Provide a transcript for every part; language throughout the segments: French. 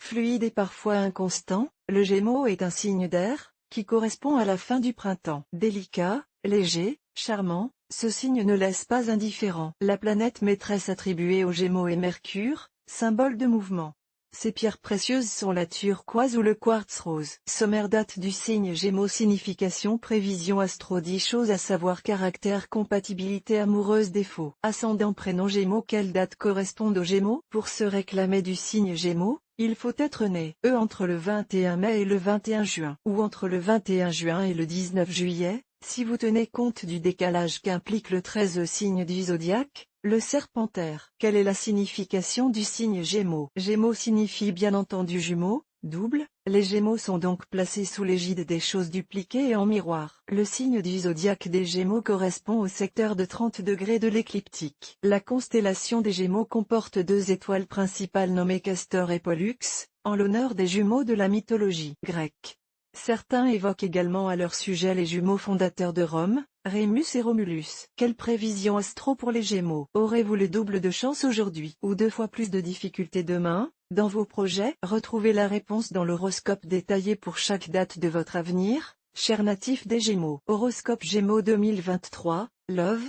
Fluide et parfois inconstant, le Gémeaux est un signe d'air, qui correspond à la fin du printemps. Délicat, léger, charmant, ce signe ne laisse pas indifférent. La planète maîtresse attribuée aux Gémeaux est Mercure, symbole de mouvement. Ces pierres précieuses sont la turquoise ou le quartz rose. Sommaire date du signe Gémeaux. Signification prévision astro 10 choses à savoir. Caractère compatibilité amoureuse défaut. Ascendant prénom Gémeaux. Quelle date correspond aux Gémeaux? Pour se réclamer du signe Gémeaux, il faut être né entre le 21 mai et le 21 juin, ou entre le 21 juin et le 19 juillet, si vous tenez compte du décalage qu'implique le 13e signe du zodiaque, le Serpentaire. Quelle est la signification du signe Gémeaux? Gémeaux signifie bien entendu jumeaux, double, les Gémeaux sont donc placés sous l'égide des choses dupliquées et en miroir. Le signe du zodiaque des Gémeaux correspond au secteur de 30 degrés de l'écliptique. La constellation des Gémeaux comporte deux étoiles principales nommées Castor et Pollux, en l'honneur des jumeaux de la mythologie grecque. Certains évoquent également à leur sujet les jumeaux fondateurs de Rome, Rémus et Romulus. Quelle prévision astro pour les Gémeaux? Aurez-vous le double de chance aujourd'hui, ou deux fois plus de difficultés demain, dans vos projets? Retrouvez la réponse dans l'horoscope détaillé pour chaque date de votre avenir, chers natifs des Gémeaux. Horoscope Gémeaux 2023, Love,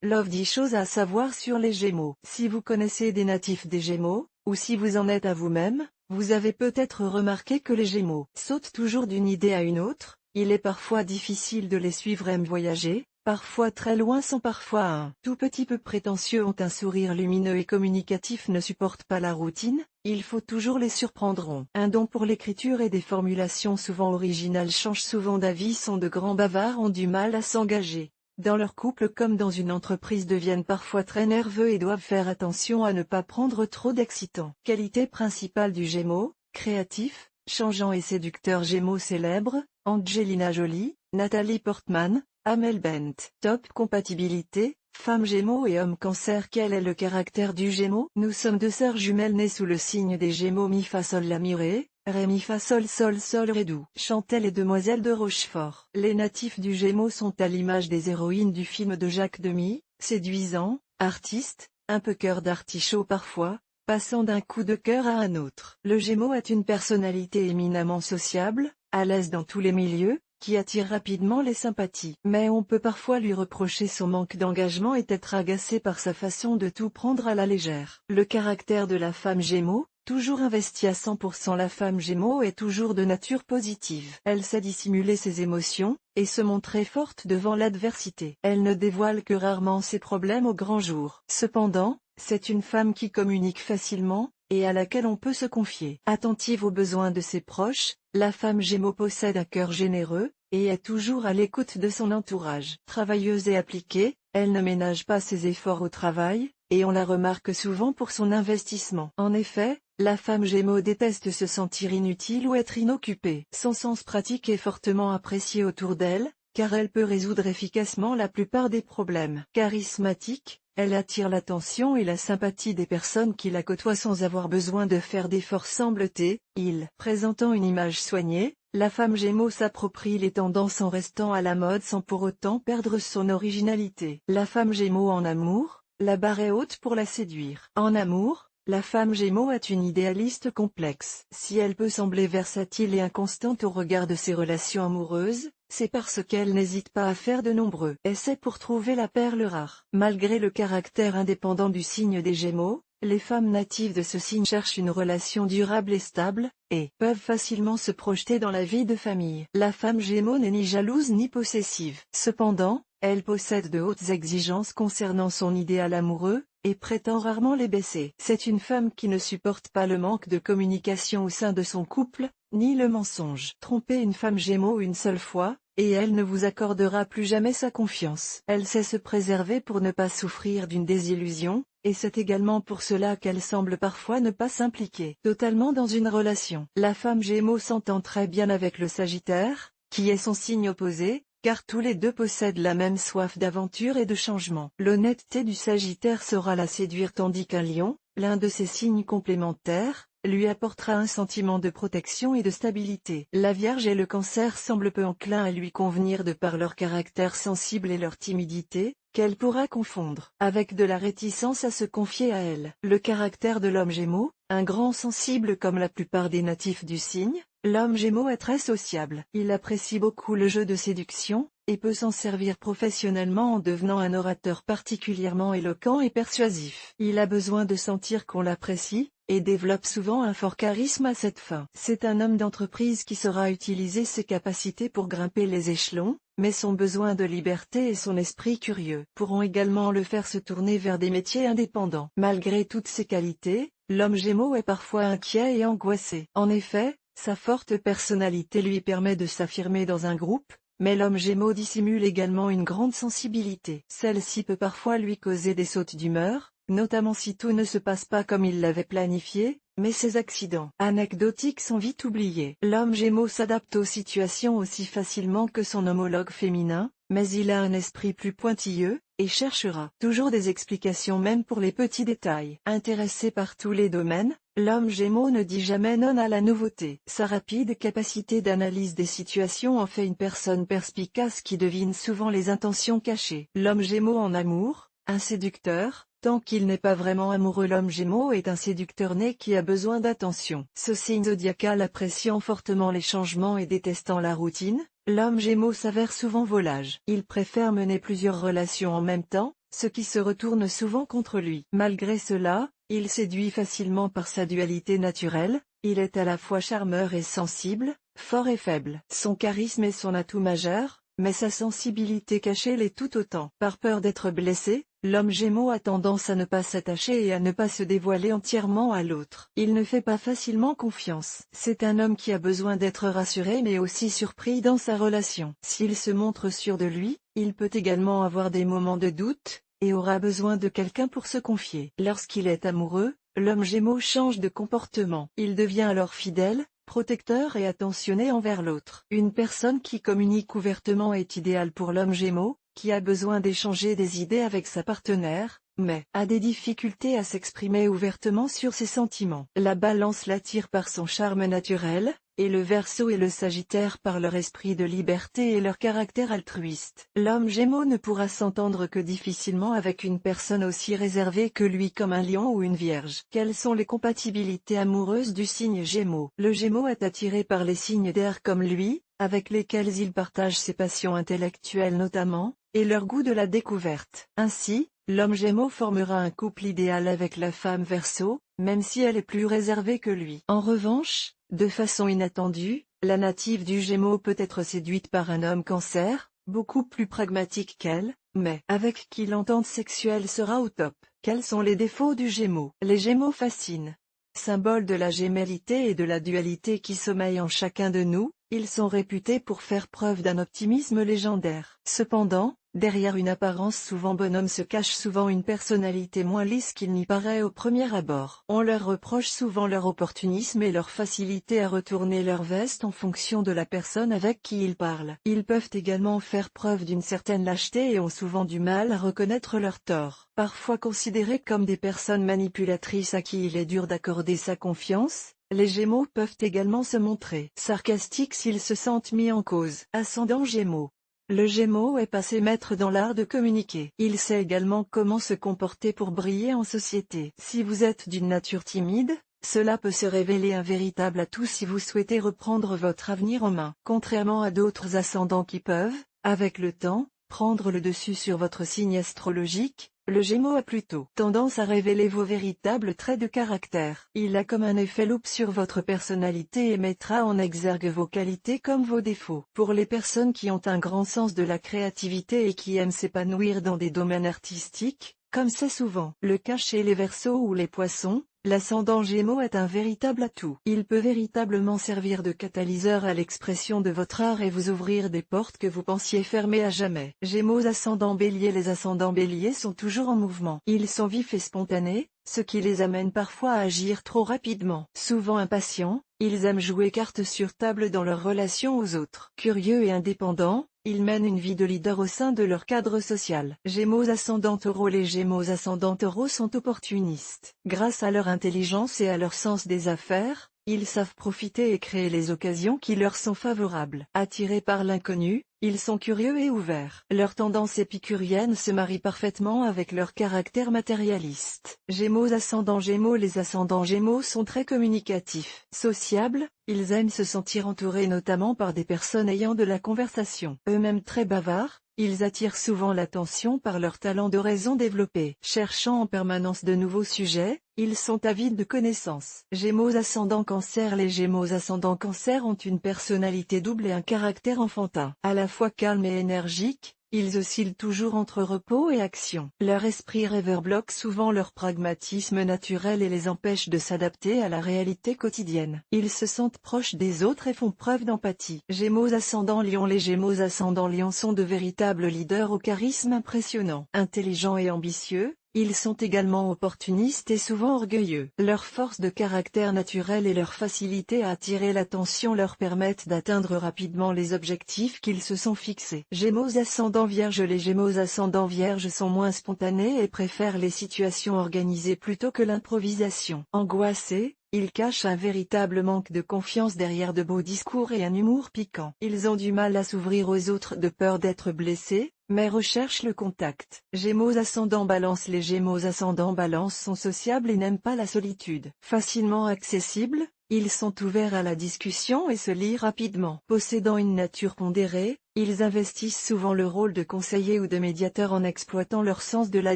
10 choses à savoir sur les Gémeaux. Si vous connaissez des natifs des Gémeaux, ou si vous en êtes à vous-même, vous avez peut-être remarqué que les Gémeaux sautent toujours d'une idée à une autre, il est parfois difficile de les suivre. Aiment voyager, parfois très loin sans parfois un tout petit peu prétentieux. Ont un sourire lumineux et communicatif. Ne supportent pas la routine, il faut toujours les surprendre. Un don pour l'écriture et des formulations souvent originales. Changent souvent d'avis. Sont de grands bavards. Ont du mal à s'engager. Dans leur couple comme dans une entreprise deviennent parfois très nerveux et doivent faire attention à ne pas prendre trop d'excitants. Qualité principale du Gémeaux, créatif, changeant et séducteur. Gémeaux célèbres, Angelina Jolie, Nathalie Portman, Amel Bent. Top compatibilité, femme Gémeaux et homme Cancer. Quel est le caractère du Gémeaux? Nous sommes deux sœurs jumelles nées sous le signe des Gémeaux. Mi fa sol la mi ré, ré mi fa sol sol sol ré do. Chantelle et demoiselle de Rochefort. Les natifs du Gémeaux sont à l'image des héroïnes du film de Jacques Demy, séduisants, artistes, un peu cœur d'artichaut parfois, passant d'un coup de cœur à un autre. Le Gémeaux a une personnalité éminemment sociable, à l'aise dans tous les milieux, qui attire rapidement les sympathies. Mais on peut parfois lui reprocher son manque d'engagement et être agacé par sa façon de tout prendre à la légère. Le caractère de la femme Gémeaux, toujours investie à 100%. La femme Gémeaux est toujours de nature positive. Elle sait dissimuler ses émotions, et se montrer forte devant l'adversité. Elle ne dévoile que rarement ses problèmes au grand jour. Cependant, c'est une femme qui communique facilement, et à laquelle on peut se confier. Attentive aux besoins de ses proches, la femme Gémeaux possède un cœur généreux, et est toujours à l'écoute de son entourage. Travailleuse et appliquée, elle ne ménage pas ses efforts au travail, et on la remarque souvent pour son investissement. En effet, la femme Gémeaux déteste se sentir inutile ou être inoccupée. Son sens pratique est fortement apprécié autour d'elle, car elle peut résoudre efficacement la plupart des problèmes. Charismatique, elle attire l'attention et la sympathie des personnes qui la côtoient sans avoir besoin de faire d'efforts. Semble-t-il. Présentant une image soignée, la femme Gémeaux s'approprie les tendances en restant à la mode sans pour autant perdre son originalité. La femme Gémeaux en amour, la barre est haute pour la séduire. En amour, la femme Gémeaux est une idéaliste complexe. Si elle peut sembler versatile et inconstante au regard de ses relations amoureuses, c'est parce qu'elle n'hésite pas à faire de nombreux essais pour trouver la perle rare. Malgré le caractère indépendant du signe des Gémeaux, les femmes natives de ce signe cherchent une relation durable et stable, et peuvent facilement se projeter dans la vie de famille. La femme Gémeaux n'est ni jalouse ni possessive. Cependant, elle possède de hautes exigences concernant son idéal amoureux, et prétend rarement les baisser. C'est une femme qui ne supporte pas le manque de communication au sein de son couple, ni le mensonge. Trompez une femme Gémeaux une seule fois, et elle ne vous accordera plus jamais sa confiance. Elle sait se préserver pour ne pas souffrir d'une désillusion, et c'est également pour cela qu'elle semble parfois ne pas s'impliquer totalement dans une relation. La femme Gémeaux s'entend très bien avec le Sagittaire, qui est son signe opposé, car tous les deux possèdent la même soif d'aventure et de changement. L'honnêteté du Sagittaire saura la séduire tandis qu'un Lion, l'un de ses signes complémentaires, lui apportera un sentiment de protection et de stabilité. La Vierge et le Cancer semblent peu enclins à lui convenir de par leur caractère sensible et leur timidité, qu'elle pourra confondre avec de la réticence à se confier à elle. Le caractère de l'homme Gémeaux, Un grand sensible comme la plupart des natifs du signe, l'homme Gémeaux est très sociable. Il apprécie beaucoup le jeu de séduction, et peut s'en servir professionnellement en devenant un orateur particulièrement éloquent et persuasif. Il a besoin de sentir qu'on l'apprécie, et développe souvent un fort charisme à cette fin. C'est un homme d'entreprise qui saura utiliser ses capacités pour grimper les échelons, mais son besoin de liberté et son esprit curieux pourront également le faire se tourner vers des métiers indépendants. Malgré toutes ces qualités, l'homme Gémeaux est parfois inquiet et angoissé. En effet, sa forte personnalité lui permet de s'affirmer dans un groupe, mais l'homme Gémeaux dissimule également une grande sensibilité. Celle-ci peut parfois lui causer des sautes d'humeur, notamment si tout ne se passe pas comme il l'avait planifié, mais ces accidents anecdotiques sont vite oubliés. L'homme Gémeaux s'adapte aux situations aussi facilement que son homologue féminin, mais il a un esprit plus pointilleux, et cherchera toujours des explications même pour les petits détails. Intéressé par tous les domaines, l'homme Gémeaux ne dit jamais non à la nouveauté. Sa rapide capacité d'analyse des situations en fait une personne perspicace qui devine souvent les intentions cachées. L'homme Gémeaux en amour, un séducteur. Tant qu'il n'est pas vraiment amoureux, l'homme Gémeaux est un séducteur né qui a besoin d'attention. Ce signe zodiacal appréciant fortement les changements et détestant la routine, l'homme Gémeaux s'avère souvent volage. Il préfère mener plusieurs relations en même temps, ce qui se retourne souvent contre lui. Malgré cela, il séduit facilement par sa dualité naturelle, il est à la fois charmeur et sensible, fort et faible. Son charisme est son atout majeur, mais sa sensibilité cachée l'est tout autant. Par peur d'être blessé, l'homme Gémeaux a tendance à ne pas s'attacher et à ne pas se dévoiler entièrement à l'autre. Il ne fait pas facilement confiance. C'est un homme qui a besoin d'être rassuré mais aussi surpris dans sa relation. S'il se montre sûr de lui, il peut également avoir des moments de doute, et aura besoin de quelqu'un pour se confier. Lorsqu'il est amoureux, l'homme Gémeaux change de comportement. Il devient alors fidèle, protecteur et attentionné envers l'autre. Une personne qui communique ouvertement est idéale pour l'homme Gémeaux, qui a besoin d'échanger des idées avec sa partenaire, mais a des difficultés à s'exprimer ouvertement sur ses sentiments. La Balance l'attire par son charme naturel, et le Verseau et le Sagittaire par leur esprit de liberté et leur caractère altruiste. L'homme Gémeaux ne pourra s'entendre que difficilement avec une personne aussi réservée que lui comme un lion ou une vierge. Quelles sont les compatibilités amoureuses du signe Gémeaux? Le Gémeaux est attiré par les signes d'air comme lui, avec lesquels il partage ses passions intellectuelles notamment, et leur goût de la découverte. Ainsi, l'homme Gémeaux formera un couple idéal avec la femme Verseau, même si elle est plus réservée que lui. En revanche, de façon inattendue, la native du Gémeaux peut être séduite par un homme Cancer, beaucoup plus pragmatique qu'elle, mais avec qui l'entente sexuelle sera au top. Quels sont les défauts du Gémeaux? Les Gémeaux fascinent. Symbole de la gémellité et de la dualité qui sommeillent en chacun de nous, ils sont réputés pour faire preuve d'un optimisme légendaire. Cependant, derrière une apparence souvent bonhomme se cache souvent une personnalité moins lisse qu'il n'y paraît au premier abord. On leur reproche souvent leur opportunisme et leur facilité à retourner leur veste en fonction de la personne avec qui ils parlent. Ils peuvent également faire preuve d'une certaine lâcheté et ont souvent du mal à reconnaître leurs torts. Parfois considérés comme des personnes manipulatrices à qui il est dur d'accorder sa confiance, les Gémeaux peuvent également se montrer sarcastiques s'ils se sentent mis en cause. Ascendant Gémeaux. Le Gémeaux est passé maître dans l'art de communiquer. Il sait également comment se comporter pour briller en société. Si vous êtes d'une nature timide, cela peut se révéler un véritable atout si vous souhaitez reprendre votre avenir en main. Contrairement à d'autres ascendants qui peuvent, avec le temps, prendre le dessus sur votre signe astrologique, le Gémeaux a plutôt tendance à révéler vos véritables traits de caractère. Il a comme un effet loupe sur votre personnalité et mettra en exergue vos qualités comme vos défauts. Pour les personnes qui ont un grand sens de la créativité et qui aiment s'épanouir dans des domaines artistiques, comme c'est souvent le cas chez les Verseaux ou les Poissons, l'ascendant Gémeaux est un véritable atout. Il peut véritablement servir de catalyseur à l'expression de votre art et vous ouvrir des portes que vous pensiez fermées à jamais. Gémeaux ascendant Bélier. Les ascendants Bélier sont toujours en mouvement. Ils sont vifs et spontanés, ce qui les amène parfois à agir trop rapidement. Souvent impatients, ils aiment jouer carte sur table dans leur relation aux autres. Curieux et indépendants, ils mènent une vie de leader au sein de leur cadre social. Gémeaux ascendant Taureau. Les Gémeaux ascendant Taureau sont opportunistes. Grâce à leur intelligence et à leur sens des affaires, ils savent profiter et créer les occasions qui leur sont favorables. Attirés par l'inconnu, ils sont curieux et ouverts. Leur tendance épicurienne se marie parfaitement avec leur caractère matérialiste. Gémeaux ascendant Gémeaux. Les ascendants Gémeaux sont très communicatifs. Sociables, ils aiment se sentir entourés notamment par des personnes ayant de la conversation. Eux-mêmes très bavards, ils attirent souvent l'attention par leur talent de raison développé. Cherchant en permanence de nouveaux sujets, ils sont avides de connaissances. Gémeaux ascendant Cancer. Les Gémeaux ascendant Cancer ont une personnalité double et un caractère enfantin. À la fois calme et énergique, ils oscillent toujours entre repos et action. Leur esprit rêveur bloque souvent leur pragmatisme naturel et les empêche de s'adapter à la réalité quotidienne. Ils se sentent proches des autres et font preuve d'empathie. Gémeaux ascendant Lion. Les Gémeaux ascendant Lion sont de véritables leaders au charisme impressionnant. Intelligents et ambitieux, ils sont également opportunistes et souvent orgueilleux. Leur force de caractère naturel et leur facilité à attirer l'attention leur permettent d'atteindre rapidement les objectifs qu'ils se sont fixés. Gémeaux ascendant Vierge. Les Gémeaux ascendant Vierge sont moins spontanés et préfèrent les situations organisées plutôt que l'improvisation. Angoissés, ils cachent un véritable manque de confiance derrière de beaux discours et un humour piquant. Ils ont du mal à s'ouvrir aux autres de peur d'être blessés, mais recherchent le contact. Gémeaux ascendant Balance. Les Gémeaux ascendant Balance sont sociables et n'aiment pas la solitude. Facilement accessibles, ils sont ouverts à la discussion et se lient rapidement. Possédant une nature pondérée, ils investissent souvent le rôle de conseiller ou de médiateur en exploitant leur sens de la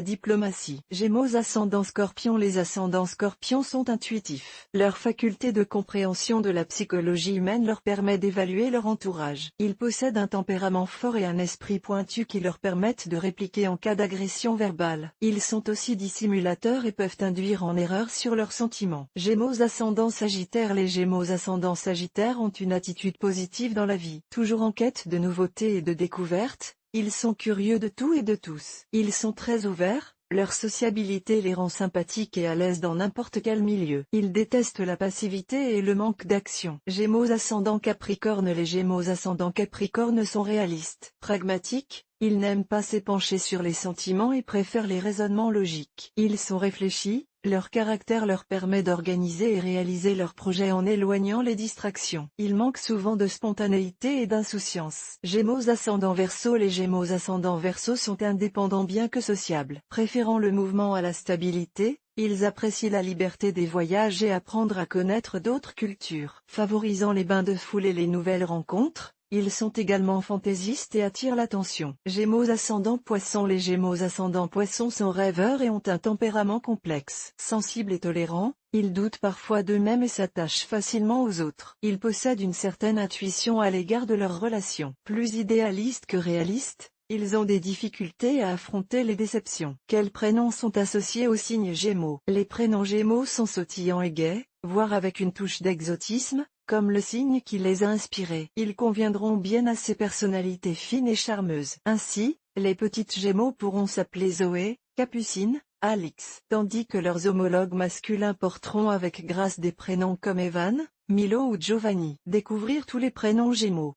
diplomatie. Gémeaux ascendant Scorpion. Les ascendants Scorpions sont intuitifs. Leur faculté de compréhension de la psychologie humaine leur permet d'évaluer leur entourage. Ils possèdent un tempérament fort et un esprit pointu qui leur permettent de répliquer en cas d'agression verbale. Ils sont aussi dissimulateurs et peuvent induire en erreur sur leurs sentiments. Gémeaux ascendant Sagittaire. Les Gémeaux ascendant Sagittaire ont une attitude positive dans la vie. Toujours en quête de nouveautés et de découvertes, ils sont curieux de tout et de tous. Ils sont très ouverts, leur sociabilité les rend sympathiques et à l'aise dans n'importe quel milieu. Ils détestent la passivité et le manque d'action. Gémeaux ascendant Capricorne. Les Gémeaux ascendant Capricorne sont réalistes. Pragmatiques, ils n'aiment pas s'épancher sur les sentiments et préfèrent les raisonnements logiques. Ils sont réfléchis. Leur caractère leur permet d'organiser et réaliser leurs projets en éloignant les distractions. Ils manquent souvent de spontanéité et d'insouciance. Gémeaux ascendant Verseau. Les Gémeaux ascendant Verseau sont indépendants bien que sociables. Préférant le mouvement à la stabilité, ils apprécient la liberté des voyages et apprendre à connaître d'autres cultures. Favorisant les bains de foule et les nouvelles rencontres, ils sont également fantaisistes et attirent l'attention. Gémeaux ascendant Poisson. Les Gémeaux ascendant Poisson sont rêveurs et ont un tempérament complexe. Sensibles et tolérants, ils doutent parfois d'eux-mêmes et s'attachent facilement aux autres. Ils possèdent une certaine intuition à l'égard de leurs relations. Plus idéalistes que réalistes, ils ont des difficultés à affronter les déceptions. Quels prénoms sont associés au signe Gémeaux? Les prénoms Gémeaux sont sautillants et gais, voire avec une touche d'exotisme, comme le signe qui les a inspirés. Ils conviendront bien à ces personnalités fines et charmeuses. Ainsi, les petites Gémeaux pourront s'appeler Zoé, Capucine, Alix, tandis que leurs homologues masculins porteront avec grâce des prénoms comme Evan, Milo ou Giovanni. Découvrir tous les prénoms Gémeaux.